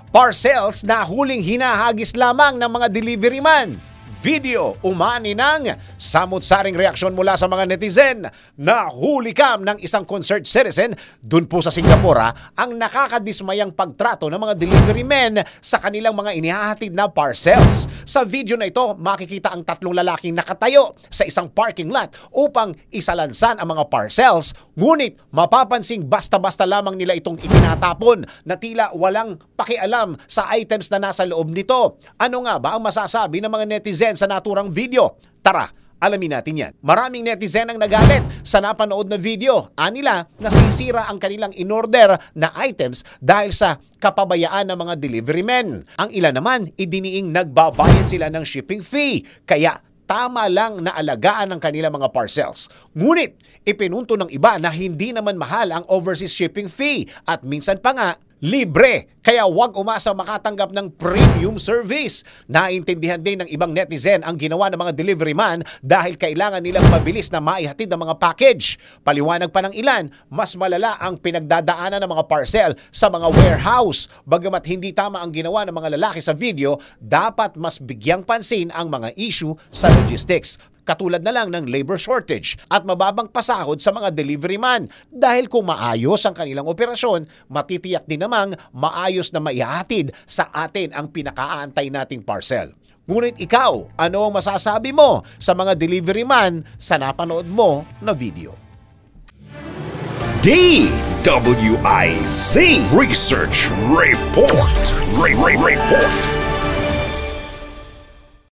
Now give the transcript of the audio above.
Parcels na huling hinahagis lamang ng mga delivery man. Video umani ng samot-saring reaksyon mula sa mga netizen na huli cam ng isang concerned citizen dun po sa Singapore ang nakakadismayang pagtrato ng mga delivery men sa kanilang mga inihahatid na parcels. Sa video na ito, makikita ang tatlong lalaking nakatayo sa isang parking lot upang isalansan ang mga parcels. Ngunit mapapansing basta-basta lamang nila itong itinatapon na tila walang pakialam sa items na nasa loob nito. Ano nga ba ang masasabi ng mga netizen sa naturang video? Tara, alamin natin yan. Maraming netizen ang nagalit sa napanood na video. Anila, nasisira ang kanilang in-order na items dahil sa kapabayaan ng mga delivery men. Ang ilan naman, idiniing nagbabayad sila ng shipping fee. Kaya tama lang na alagaan ang kanilang mga parcels. Ngunit, ipinunto ng iba na hindi naman mahal ang overseas shipping fee at minsan pa nga, libre. Kaya huwag umasa makatanggap ng premium service. Naintindihan din ng ibang netizen ang ginawa ng mga delivery man dahil kailangan nilang mabilis na maihatid ang mga package. Paliwanag pa ng ilan, mas malala ang pinagdadaanan ng mga parcel sa mga warehouse. Bagamat hindi tama ang ginawa ng mga lalaki sa video, dapat mas bigyang pansin ang mga issue sa logistics. Katulad na lang ng labor shortage at mababang pasahod sa mga delivery man. Dahil kung maayos ang kanilang operasyon, matitiyak din namang maayos na maihatid sa atin ang pinakaantay nating parcel. Ngunit ikaw, ano ang masasabi mo sa mga delivery man sa napanood mo na video? DWIZ Research Report. Report.